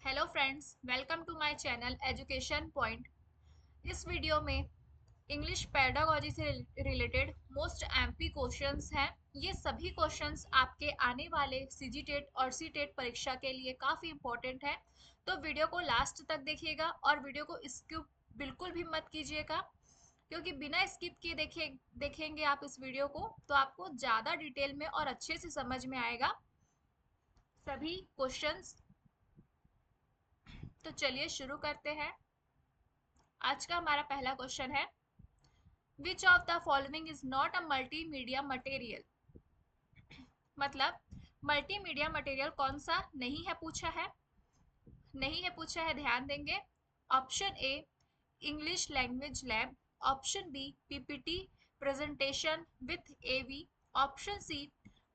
Hello friends, welcome to my channel education point. इस video में English pedagogy से related most MP questions हैं। ये सभी क्वेश्चंस आपके आने वाले सीजीटेट और सीटेट परीक्षा के लिए काफ़ी इंपॉर्टेंट है। तो वीडियो को लास्ट तक देखिएगा और वीडियो को स्किप बिल्कुल भी मत कीजिएगा, क्योंकि बिना स्किप किए देखेंगे आप इस वीडियो को तो आपको ज़्यादा डिटेल में और अच्छे से समझ में आएगा सभी क्वेश्चंस। तो चलिए शुरू करते हैं। आज का हमारा पहला क्वेश्चन है, which of the following is not a multimedia material. मतलब मल्टीमीडिया मटेरियल कौन सा नहीं है पूछा है, ध्यान देंगे। Option A English language lab, option B PPT presentation with AV, option C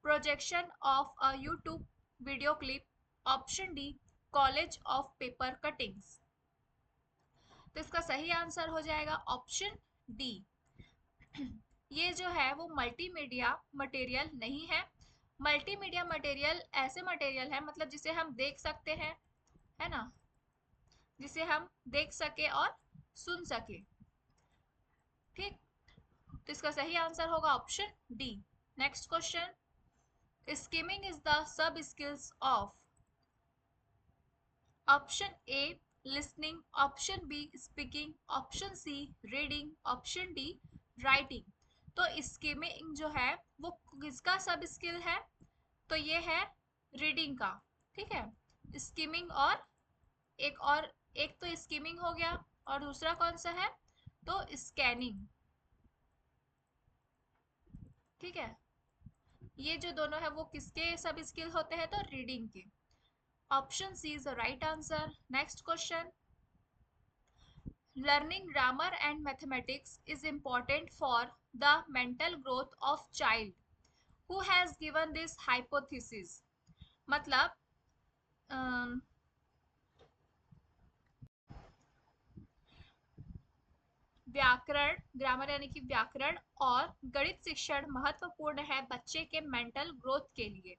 projection of a YouTube video clip, option D college of paper cuttings. तो इसका सही आंसर हो जाएगा ऑप्शन डी। ये जो है वो मल्टीमीडिया मटेरियल नहीं है। मल्टीमीडिया मटेरियल ऐसे मटेरियल है, मतलब जिसे हम देख सकते हैं, है ना, जिसे हम देख सके और सुन सके। ठीक, तो इसका सही आंसर होगा option D. Next question, skimming is the sub skills of. Option A listening, option B speaking, option C reading, option D writing. तो स्किमिंग जो है वो किसका सब स्किल है, तो ये है रीडिंग का। ठीक है, स्किमिंग और एक तो स्किमिंग हो गया और दूसरा कौन सा है, तो स्कैनिंग। ठीक है, ये जो दोनों है वो किसके सब स्किल होते हैं, तो रीडिंग के। Option C is the right answer. Next question, learning grammar and mathematics is important for the mental growth of child. Who has given this hypothesis? मतलब अम, व्याकरण, ग्रामर यानी कि व्याकरण और गणित शिक्षण महत्वपूर्ण है बच्चे के मेंटल ग्रोथ के लिए,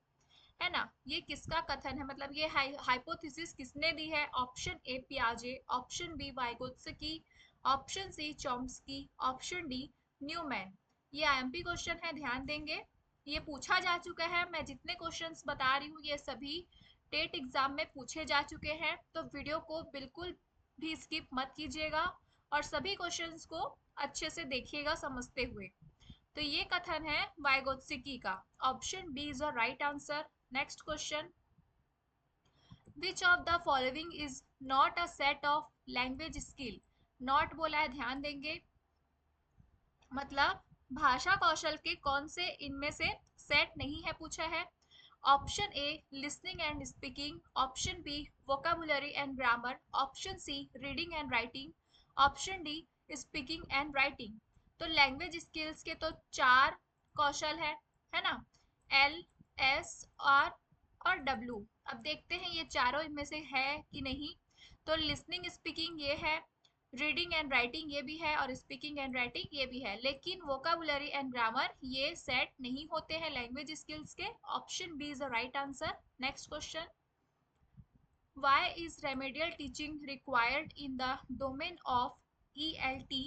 है ना। ये किसका कथन है, मतलब ये हाइपोथेसिस किसने दी है? ऑप्शन ए पियाजे, option B Vygotsky, option C Chomsky, option D Newman. ये आईएमपी क्वेश्चन है, ध्यान देंगे। ये पूछा जा चुका है, मैं जितने क्वेश्चंस बता रही हूँ ये सभी टेट एग्जाम में पूछे जा चुके हैं। तो वीडियो को बिल्कुल भी स्किप मत कीजिएगा और सभी क्वेश्चंस को अच्छे से देखिएगा समझते हुए। तो ये कथन है वाइगोत्स्की का। Option B is the right answer. Next question, which of the following is not a set of language skill. Not बोला है, ध्यान देंगे, मतलब भाषा कौशल के कौन से इनमें से सेट नहीं है पूछा है। Option A listening and speaking, option B vocabulary and grammar, option C reading and writing, option D speaking and writing. तो लैंग्वेज स्किल्स के तो चार कौशल है ना, एल, एस, आर और डब्ल्यू। अब देखते हैं ये चारों इनमें से है कि नहीं। तो लिसनिंग स्पीकिंग ये है, रीडिंग एंड राइटिंग ये भी है और स्पीकिंग एंड राइटिंग ये भी है, लेकिन वोकाबुलरी एंड ग्रामर ये सेट नहीं होते हैं लैंग्वेज स्किल्स के। Option B is the right answer. Next question, why is remedial teaching required in the domain of ELT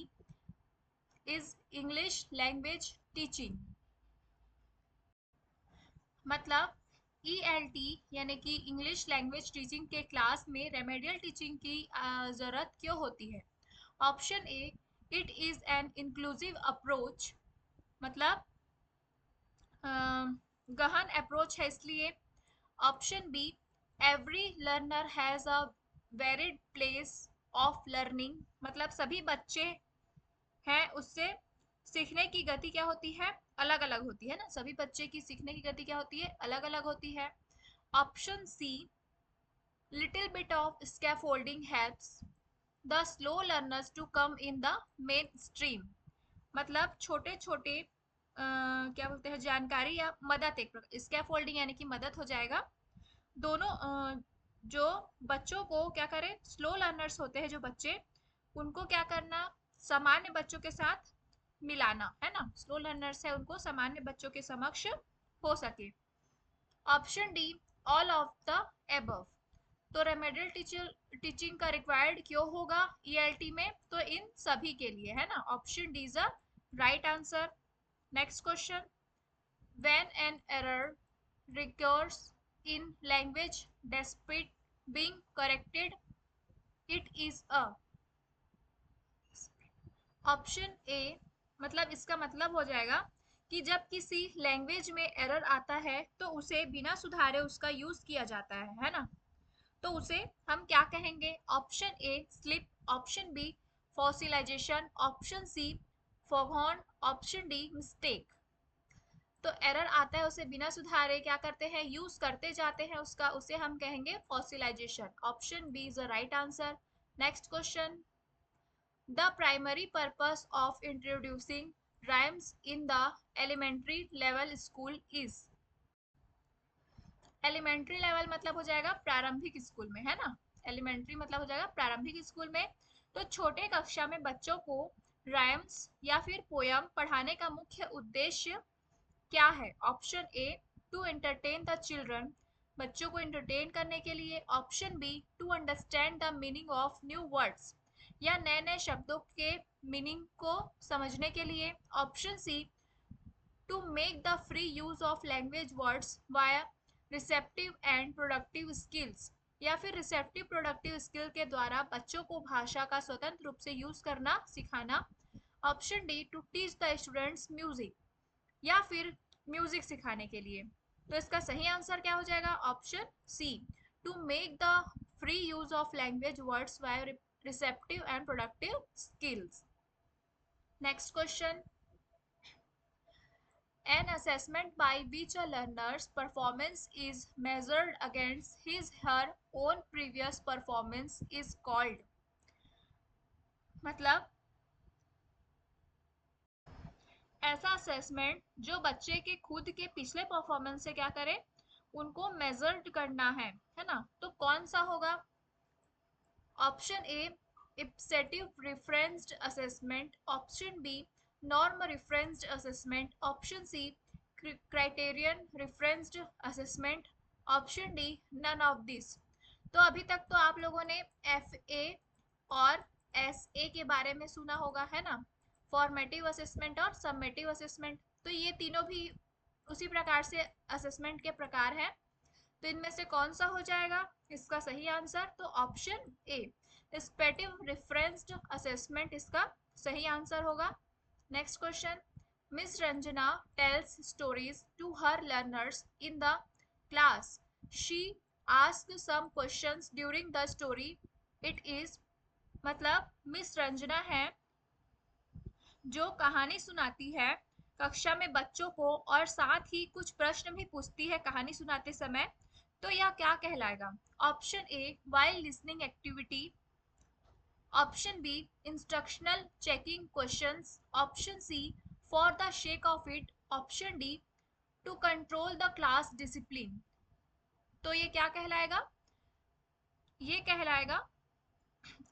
is English language teaching. मतलब ELT यानी कि इंग्लिश लैंग्वेज टीचिंग के class में रेमेडियल टीचिंग की ज़रूरत क्यों होती है। Option A it is an inclusive approach, मतलब गहन अप्रोच है इसलिए। Option B every learner has a varied place of learning, मतलब सभी बच्चे हैं उससे सीखने की गति क्या होती है, अलग अलग होती है ना, सभी बच्चे की सीखने की गति क्या होती है, अलग अलग होती है। Option C little bit of scaffolding helps the slow learners to come in the main stream, मतलब छोटे छोटे क्या बोलते हैं, जानकारी या मदद, एक प्रकार स्कैफोल्डिंग यानी कि मदद हो जाएगा। दोनों जो बच्चों को क्या करें, स्लो लर्नर्स होते हैं जो बच्चे, उनको क्या करना, सामान्य बच्चों के साथ मिलाना, है ना, स्लो लर्नर्स है उनको सामान्य बच्चों के समक्ष हो सके। Option D all of the above. तो रेमेडियल टीचिंग का रिक्वायर्ड क्यों होगा ईएलटी में, तो इन सभी के लिए है ना, option D is a right answer. Next question, when an error recurs in language despite being corrected, it is a, option A, मतलब इसका मतलब हो जाएगा कि जब किसी लैंग्वेज में एरर आता है तो उसे बिना सुधारे उसका यूज किया जाता है ना, तो उसे हम क्या कहेंगे, option A slip, option B fossilization, option C foghorn, option D mistake. तो एरर आता है उसे बिना सुधारे क्या करते हैं, यूज करते जाते हैं उसका, उसे हम कहेंगे fossilization. Option B is the right answer. Next question, the primary purpose of introducing rhymes in the elementary level school is, elementary level मतलब हो जाएगा प्रारंभिक स्कूल में, है ना, एलिमेंट्री मतलब हो जाएगा प्रारंभिक स्कूल में। तो छोटे कक्षा में बच्चों को राइम्स या फिर पोयम पढ़ाने का मुख्य उद्देश्य क्या है, option A to entertain the children, बच्चों को एंटरटेन करने के लिए, option B to understand the meaning of new words, या नए नए शब्दों के मीनिंग को समझने के लिए, option C to make the free use of language words via receptive and productive skills, या फिर रिसेप्टिव प्रोडक्टिव स्किल के द्वारा बच्चों को भाषा का स्वतंत्र रूप से यूज करना सिखाना, option D to teach the students music, या फिर म्यूजिक सिखाने के लिए। तो इसका सही आंसर क्या हो जाएगा, option C to make the free use of language words by receptive and productive skills. Next question, an assessment by which a learner's performance is measured against his her own previous performance is called, मतलब ऐसा assessment जो बच्चे के खुद के पिछले performance से क्या करे, उनको मेजर्ड करना है ना, तो कौन सा होगा, option A ipsative referenced assessment, option B norm referenced assessment, option C criterion referenced assessment, option D none of this. तो अभी तक तो आप लोगों ने एफ ए और एस ए के बारे में सुना होगा, है ना, फॉर्मेटिव असेसमेंट और सबमेटिव असेसमेंट, तो ये तीनों भी उसी प्रकार से असेसमेंट के प्रकार हैं। तो इनमें से कौन सा हो जाएगा इसका सही आंसर, तो ऑप्शन ए स्पेटिव रेफरेंस्ड असेसमेंट इसका सही आंसर होगा। Next question, miss Ranjana tells stories to her learners in the class, she ask some questions during the story, it is, मतलब मिस रंजना है जो कहानी सुनाती है कक्षा में बच्चों को और साथ ही कुछ प्रश्न भी पूछती है कहानी सुनाते समय, तो यह क्या कहलाएगा, option A while listening activity, option B instructional checking questions, option C for the sake of it, option D to control the class discipline. तो ये क्या कहलाएगा, ये कहलाएगा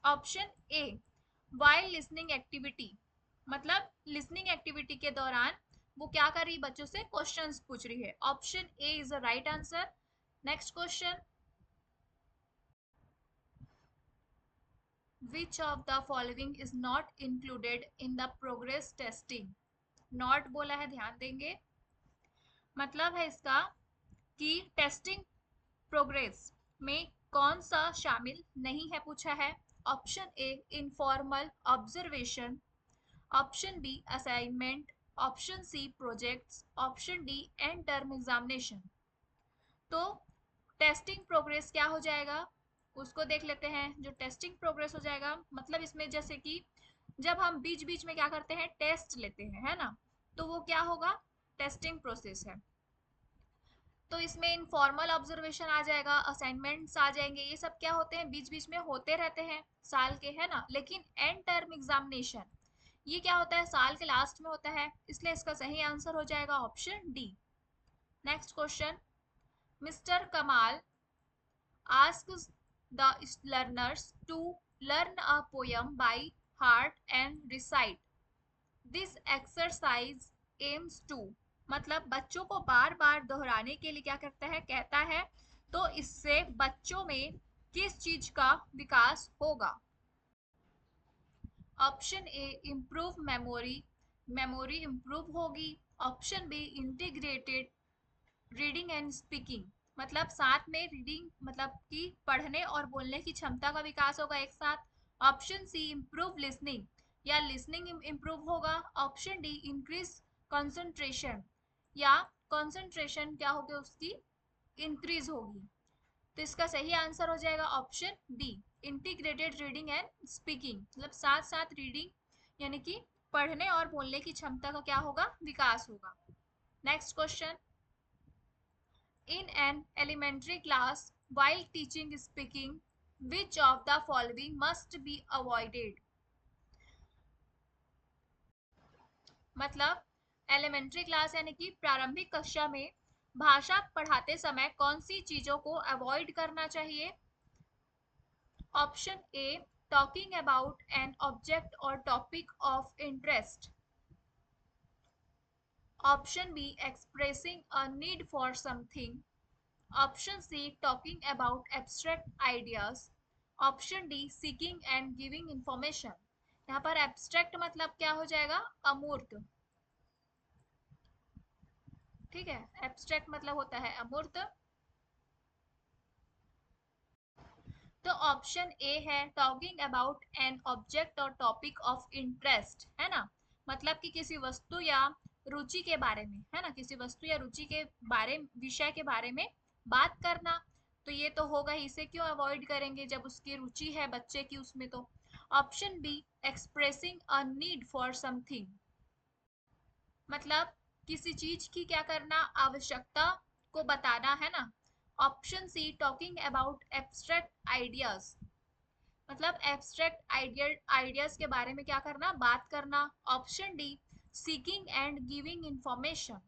option A while listening activity, मतलब लिसनिंग एक्टिविटी के दौरान वो क्या कर रही, बच्चों से क्वेश्चंस पूछ रही है। Option A is the right answer. Next question, which of the following is not included in the progress testing, not बोला है, ध्यान देंगे, मतलब है इसका कि टेस्टिंग प्रोग्रेस में कौन सा शामिल नहीं है पूछा है। Option A informal observation, option B assignment, option C projects, option D end term examination. तो टेस्टिंग प्रोग्रेस क्या हो जाएगा उसको देख लेते हैं। जो टेस्टिंग प्रोग्रेस हो जाएगा मतलब इसमें जैसे कि जब हम बीच बीच में क्या करते हैं, टेस्ट लेते हैं, है ना, तो वो क्या होगा, टेस्टिंग प्रोसेस है। तो इसमें इनफॉर्मल ऑब्जर्वेशन आ जाएगा, असाइनमेंट्स आ जाएंगे, ये सब क्या होते हैं, बीच बीच में होते रहते हैं साल के, है ना। लेकिन एंड टर्म एग्जामिनेशन ये क्या होता है, साल के लास्ट में होता है, इसलिए इसका सही आंसर हो जाएगा option D. Next question, mister कमाल asks the learners to learn a poem by heart and recite. This exercise aims to, मतलब बच्चों को बार बार दोहराने के लिए क्या करता है, कहता है, तो इससे बच्चों में किस चीज का विकास होगा? Option A improve memory, memory improve होगी। Option B integrated reading and speaking, मतलब साथ में रीडिंग मतलब कि पढ़ने और बोलने की क्षमता का विकास होगा एक साथ। ऑप्शन सी इम्प्रूव लिसनिंग, या लिसनिंग इम्प्रूव होगा। ऑप्शन डी इंक्रीज कंसंट्रेशन, या कंसंट्रेशन क्या होगी उसकी, इंक्रीज होगी। तो इसका सही आंसर हो जाएगा option B, integrated reading and speaking, मतलब साथ साथ रीडिंग यानी कि पढ़ने और बोलने की क्षमता का क्या होगा, विकास होगा। Next question, in an elementary class while teaching speaking which of the following must be avoided? मतलब एलिमेंट्री क्लास यानी कि प्रारंभिक कक्षा में भाषा पढ़ाते समय कौन सी चीजों को अवॉइड करना चाहिए? Option A talking about an object or topic of interest. Option B expressing a need for something. Option C talking about abstract ideas. Option D seeking and giving information. यहाँ पर एब्स्ट्रैक्ट मतलब क्या हो जाएगा, अमूर्त। ठीक है, एब्स्ट्रैक्ट मतलब होता है अमूर्त। तो ऑप्शन ए है talking about an object or topic of interest, है ना, मतलब कि किसी वस्तु या रुचि के बारे में, है ना, किसी वस्तु या रुचि के बारे विषय के बारे में बात करना। तो ये तो होगा ही, इसे क्यों अवॉइड करेंगे जब उसकी रुचि है बच्चे की उसमें। तो option B expressing a need for something, मतलब किसी चीज की क्या करना, आवश्यकता को बताना, है ना। Option C talking about abstract ideas, मतलब एब्स्ट्रैक्ट आइडियाज के बारे में क्या करना, बात करना। Option D seeking and giving information,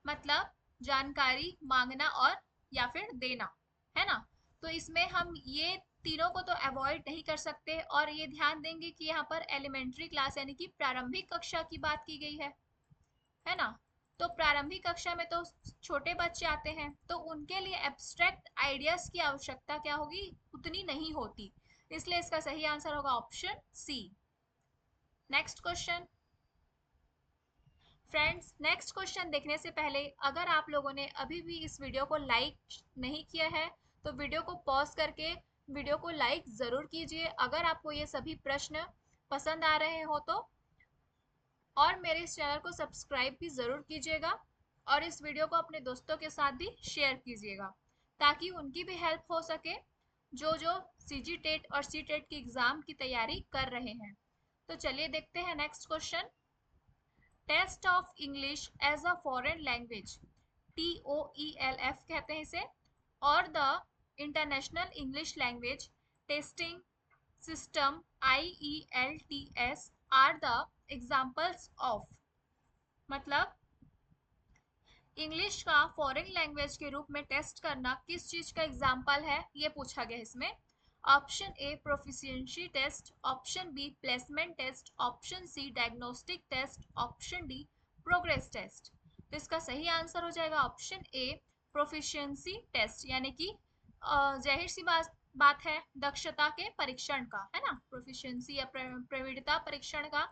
मतलब जानकारी मांगना और या फिर देना, है ना। तो इसमें हम ये तीनों को तो अवॉइड नहीं कर सकते, और ये ध्यान देंगे कि यहाँ पर एलिमेंट्री क्लास यानी कि प्रारंभिक कक्षा की बात की गई है ना। तो प्रारंभिक कक्षा में तो छोटे बच्चे आते हैं, तो उनके लिए एब्स्ट्रैक्ट आइडियाज की आवश्यकता क्या होगी, उतनी नहीं होती। इसलिए इसका सही आंसर होगा option C. Next question, friends next question देखने से पहले अगर आप लोगों ने अभी भी इस वीडियो को लाइक नहीं किया है तो वीडियो को पॉज करके वीडियो को लाइक ज़रूर कीजिए अगर आपको ये सभी प्रश्न पसंद आ रहे हो तो, और मेरे इस चैनल को सब्सक्राइब भी ज़रूर कीजिएगा, और इस वीडियो को अपने दोस्तों के साथ भी शेयर कीजिएगा ताकि उनकी भी हेल्प हो सके जो जो सीजी टेट और सी टेट की एग्ज़ाम की तैयारी कर रहे हैं। तो चलिए देखते हैं next question, test of English as a foreign language, TOELF कहते हैं इसे, और the international English language testing system IELTS are the examples of, मतलब इंग्लिश का फॉरेन लैंग्वेज के रूप में टेस्ट करना किस चीज का एग्जाम्पल है, ये पूछा गया इसमें। Option A proficiency test, option B placement test, option C diagnostic test, option D progress test. तो इसका सही आंसर हो जाएगा ऑप्शन ए प्रोफिशिएंसी टेस्ट, यानी कि जाहिर सी बात है दक्षता के परीक्षण का, है ना, प्रोफिशिएंसी या प्रवीणता परीक्षण का,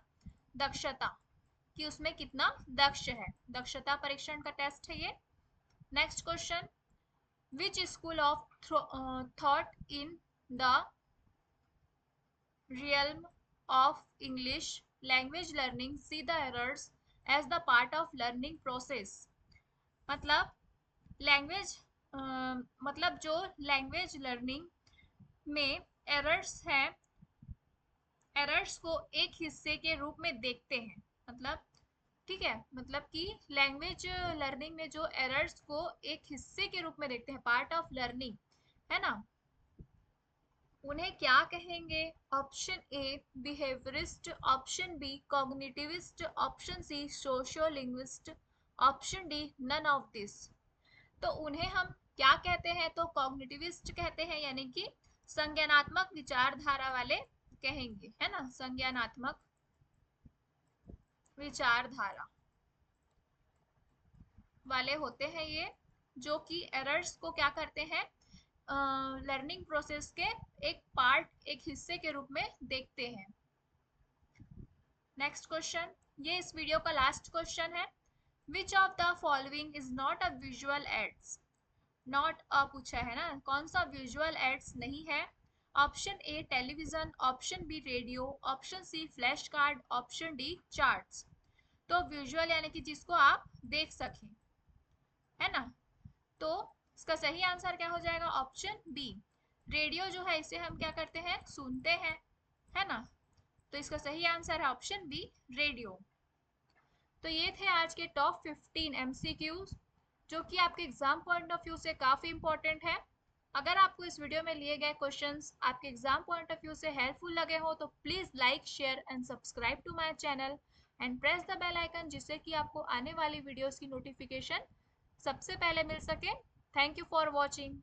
दक्षता कि उसमें कितना दक्ष है, दक्षता परीक्षण का टेस्ट है ये। Next question, which school of thought in the realm of English language learning see the errors as the part of learning process, मतलब लैंग्वेज मतलब जो लैंग्वेज लर्निंग में एरर्स हैं, एरर्स को एक हिस्से के रूप में देखते हैं, मतलब ठीक है, मतलब कि लैंग्वेज लर्निंग में जो एरर्स को एक हिस्से के रूप में देखते हैं, पार्ट ऑफ लर्निंग, है ना, उन्हें क्या कहेंगे? Option A behaviourist, option B cognitivist, option C socio linguist, option D none of this. तो उन्हें हम क्या कहते हैं? तो कॉग्निटिविस्ट कहते हैं, यानी कि संज्ञानात्मक विचारधारा वाले कहेंगे, है ना, संज्ञानात्मक विचारधारा वाले होते हैं ये, जो कि एरर्स को क्या करते हैं, लर्निंग प्रोसेस के एक पार्ट, एक हिस्से के रूप में देखते हैं। नेक्स्ट क्वेश्चन, ये इस वीडियो का लास्ट क्वेश्चन है। Which of the following is not a visual aids? Not a पूछा है ना, कौन सा विजुअल एड्स नहीं है? Option A television, option B radio, option C flash card, option D charts. तो विजुअल यानी कि जिसको आप देख सकें, है ना। तो इसका सही आंसर क्या हो जाएगा? Option B. रेडियो जो है इसे हम क्या करते हैं? सुनते हैं, है ना। तो इसका सही आंसर है ऑप्शन बी, रेडियो। तो ये थे आज के टॉप 15 एमसीक्यूज जो कि आपके एग्जाम पॉइंट ऑफ व्यू से काफी इंपॉर्टेंट है। अगर आपको इस वीडियो में लिए गए क्वेश्चंस आपके एग्जाम पॉइंट ऑफ व्यू से हेल्पफुल लगे हो तो please like, share and subscribe to my channel and press the bell icon, जिससे कि आपको आने वाली वीडियोस की नोटिफिकेशन सबसे पहले मिल सके। Thank you for watching.